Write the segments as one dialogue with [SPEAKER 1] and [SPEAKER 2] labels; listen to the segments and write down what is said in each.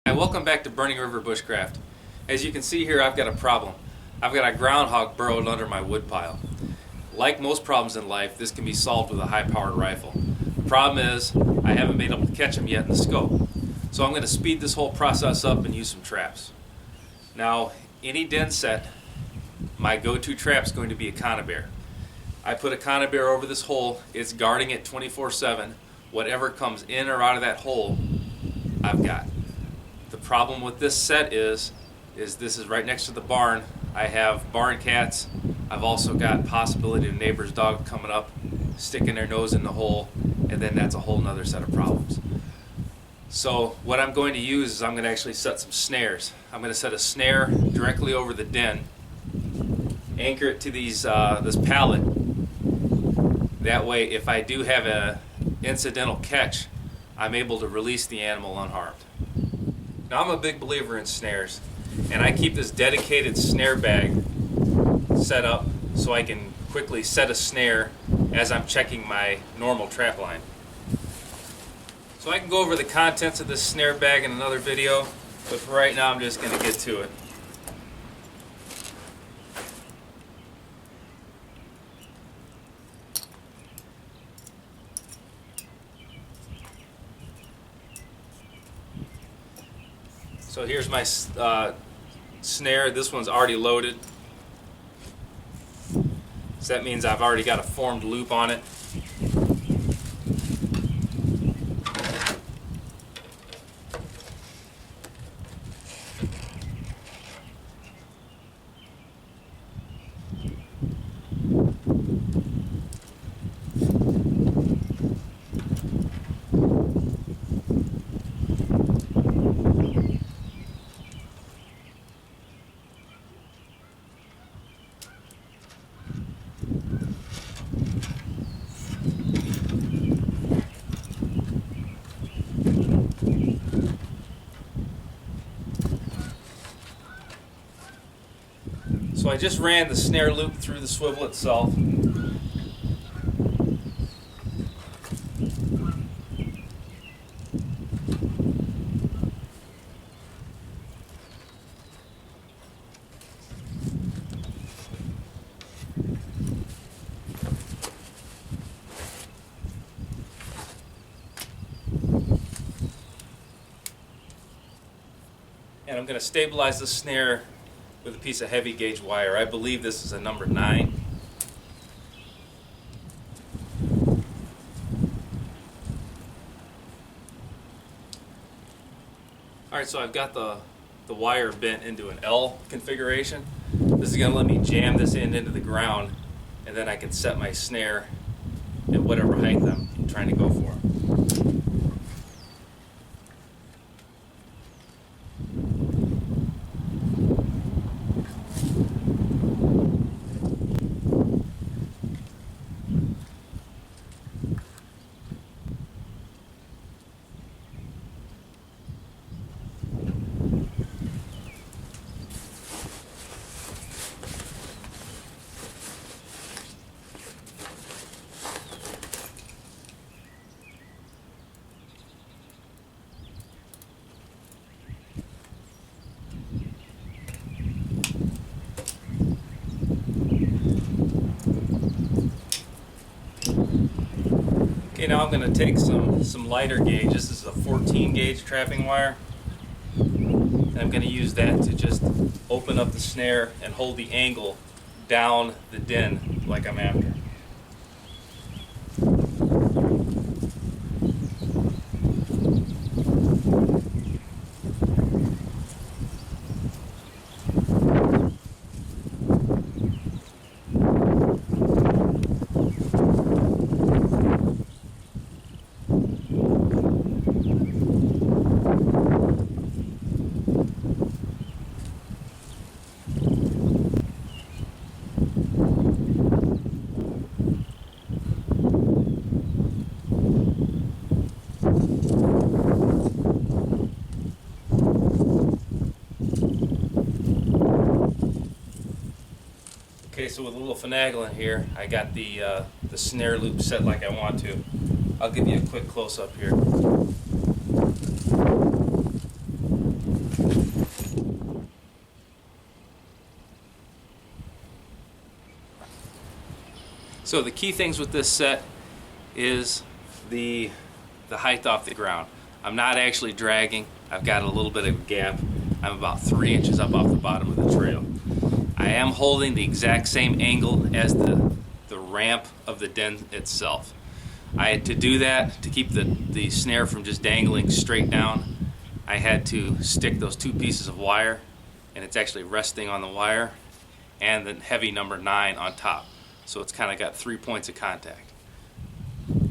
[SPEAKER 1] Hi, welcome back to Burning River Bushcraft. As you can see here, I've got a problem. I've got a groundhog burrowed under my woodpile. Like most problems in life, this can be solved with a high-powered rifle. The problem is, I haven't been able to catch him yet in the scope. So I'm going to speed this whole process up and use some traps. Now, any den set, my go-to trap is going to be a conibear. I put a conibear over this hole. It's guarding it 24/7. Whatever comes in or out of that hole, I've got. The problem with this set is this is right next to the barn. I have barn cats. I've also got possibility of neighbor's dog coming up, sticking their nose in the hole, and then that's a whole nother set of problems. So what I'm going to use is I'm going to actually set some snares. I'm going to set a snare directly over the den, anchor it to these this pallet. That way, if I do have a incidental catch, I'm able to release the animal unharmed. Now, I'm a big believer in snares, and I keep this dedicated snare bag set up so I can quickly set a snare as I'm checking my normal trap line. So I can go over the contents of this snare bag in another video, but for right now I'm just going to get to it. So here's my snare. This one's already loaded. So that means I've already got a formed loop on it. So I just ran the snare loop through the swivel itself. And I'm going to stabilize the snare with a piece of heavy gauge wire. I believe this is a number 9. Alright, so I've got the wire bent into an L configuration. This is going to let me jam this end into the ground, and then I can set my snare at whatever height I'm trying to go for. Okay, now I'm going to take some lighter gauge. This is a 14 gauge trapping wire, and I'm going to use that to just open up the snare and hold the angle down the den like I'm after. Okay, so with a little finagling here, I got the snare loop set like I want to. I'll give you a quick close-up here. So the key things with this set is the height off the ground. I'm not actually dragging. I've got a little bit of a gap. I'm about 3 inches up off the bottom of the trail. I am holding the exact same angle as the ramp of the den itself. I had to do that to keep the snare from just dangling straight down. I had to stick those 2 pieces of wire, and it's actually resting on the wire, and the heavy number 9 on top. So it's kind of got 3 points of contact.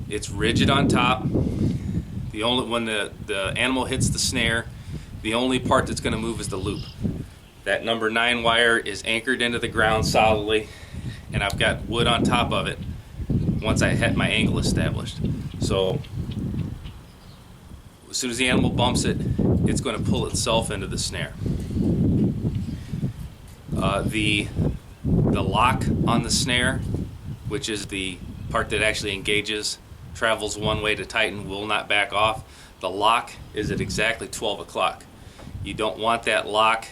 [SPEAKER 1] It's rigid on top. When the animal hits the snare, the only part that's going to move is the loop. That number 9 wire is anchored into the ground solidly, and I've got wood on top of it once I had my angle established. So as soon as the animal bumps it, it's going to pull itself into the snare. The lock on the snare, which is the part that actually engages, travels one way to tighten, will not back off. The lock is at exactly 12 o'clock. You don't want that lock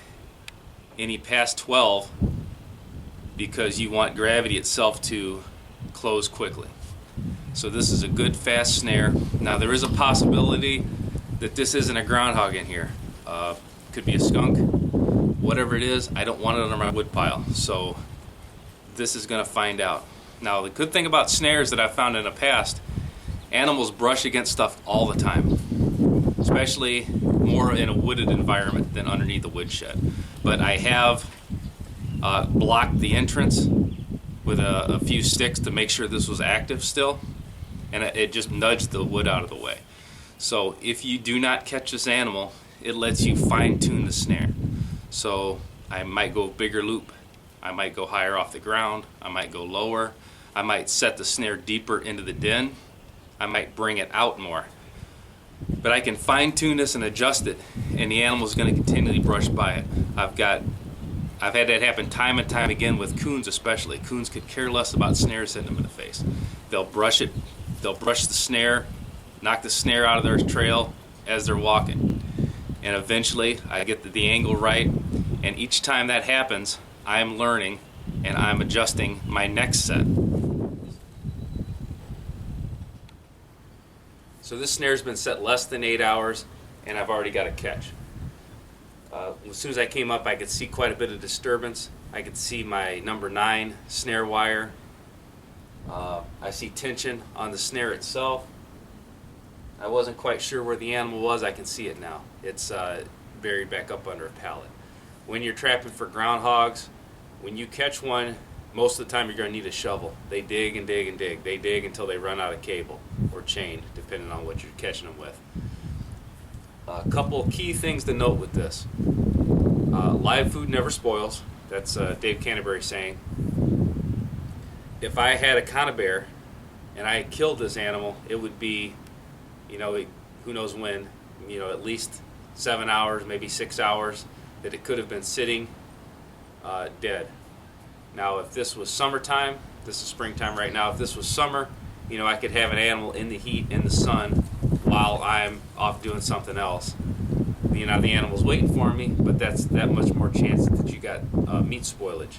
[SPEAKER 1] any past 12 because you want gravity itself to close quickly. So this is a good fast snare. Now there is a possibility that this isn't a groundhog in here. Could be a skunk. Whatever it is, I don't want it under my wood pile. So this is going to find out. Now the good thing about snares that I've found in the past, animals brush against stuff all the time, especially more in a wooded environment than underneath the woodshed. But I have blocked the entrance with a few sticks to make sure this was active still, and it just nudged the wood out of the way. So if you do not catch this animal, it lets you fine-tune the snare. So I might go bigger loop, I might go higher off the ground, I might go lower, I might set the snare deeper into the den, I might bring it out more. But I can fine-tune this and adjust it, and the animal is going to continually brush by it. I've had that happen time and time again with coons especially. Coons could care less about snares hitting them in the face. They'll brush it, they'll brush the snare, knock the snare out of their trail as they're walking. And eventually I get the angle right, and each time that happens, I'm learning and I'm adjusting my next set. So this snare's been set less than 8 hours, and I've already got a catch. As soon as I came up, I could see quite a bit of disturbance. I could see my number 9 snare wire. I see tension on the snare itself. I wasn't quite sure where the animal was. I can see it now. It's buried back up under a pallet. When you're trapping for groundhogs, when you catch one, most of the time you're going to need a shovel. They dig and dig and dig. They dig until they run out of cable or chain, depending on what you're catching them with. A couple of key things to note with this. Live food never spoils. That's Dave Canterbury's saying. If I had a conibear and I had killed this animal, it would be, who knows when, at least 7 hours, maybe 6 hours, that it could have been sitting dead. Now, if this was summertime, this is springtime right now, if this was summer, I could have an animal in the heat, in the sun, while I'm off doing something else. The animal's waiting for me, but that's that much more chance that you got meat spoilage.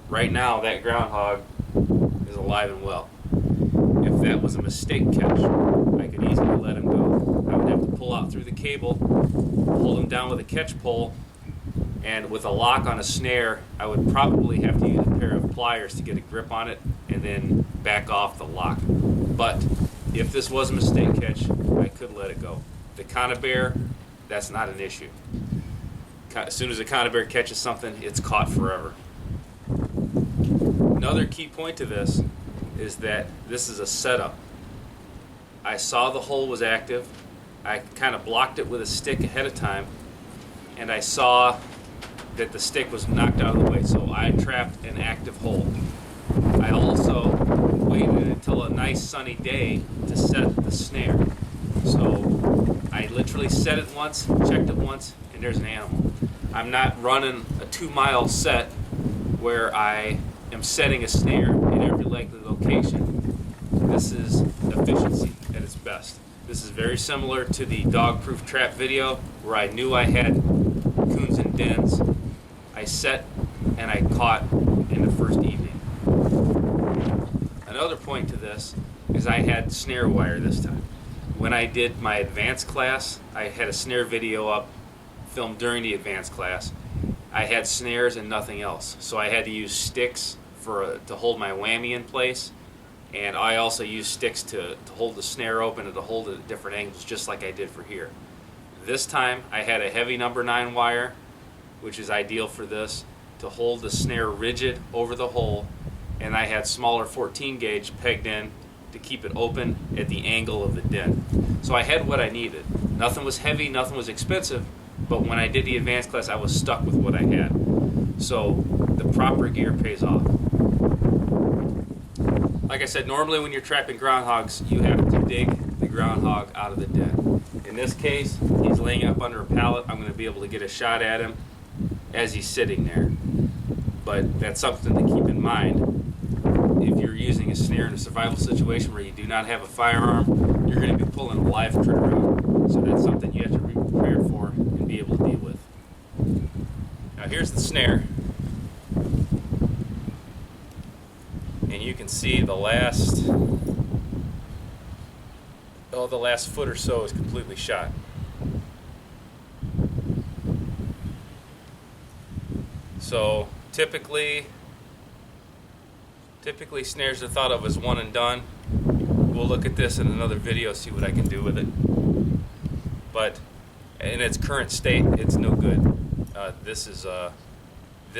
[SPEAKER 1] Right now, that groundhog is alive and well. If that was a mistake catch, I could easily let him go. I would have to pull out through the cable, hold him down with a catch pole, and with a lock on a snare, I would probably have to use a pair of pliers to get a grip on it and then back off the lock. But if this was a mistake catch, I could let it go. The conibear, that's not an issue. As soon as a conibear catches something, it's caught forever. Another key point to this is that this is a setup. I saw the hole was active. I kind of blocked it with a stick ahead of time, and I saw that the stick was knocked out of the way, so I trapped an active hole. I also waited until a nice sunny day to set the snare. So I literally set it once, checked it once, and there's an animal. I'm not running a 2-mile set where I am setting a snare in every likely location. This is efficiency at its best. This is very similar to the dog-proof trap video where I knew I had coons in dens. I set and I caught in the first evening. other point to this is I had snare wire this time. When I did my advanced class, I had a snare video up, filmed during the advanced class. I had snares and nothing else, so I had to use sticks to hold my whammy in place, and I also used sticks to hold the snare open and to hold it at different angles, just like I did for here. This time I had a heavy number 9 wire, which is ideal for this, to hold the snare rigid over the hole, and I had smaller 14 gauge pegged in to keep it open at the angle of the din. So I had what I needed. Nothing was heavy, nothing was expensive, but when I did the advanced class I was stuck with what I had. So the proper gear pays off. Like I said, normally when you're trapping groundhogs, you have to dig the groundhog out of the den. In this case, he's laying up under a pallet. I'm going to be able to get a shot at him as he's sitting there. But that's something to keep in mind. If you're using a snare in a survival situation where you do not have a firearm, you're going to be pulling a live critter out. So that's something you have to be prepared for and be able to deal with. Now here's the snare. And you can see the last foot or so is completely shot. So typically snares are thought of as one and done. We'll look at this in another video, see what I can do with it. But in its current state, it's no good. This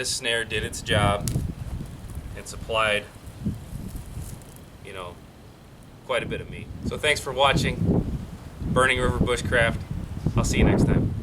[SPEAKER 1] snare did its job and supplied, quite a bit of meat. So thanks for watching Burning River Bushcraft. I'll see you next time.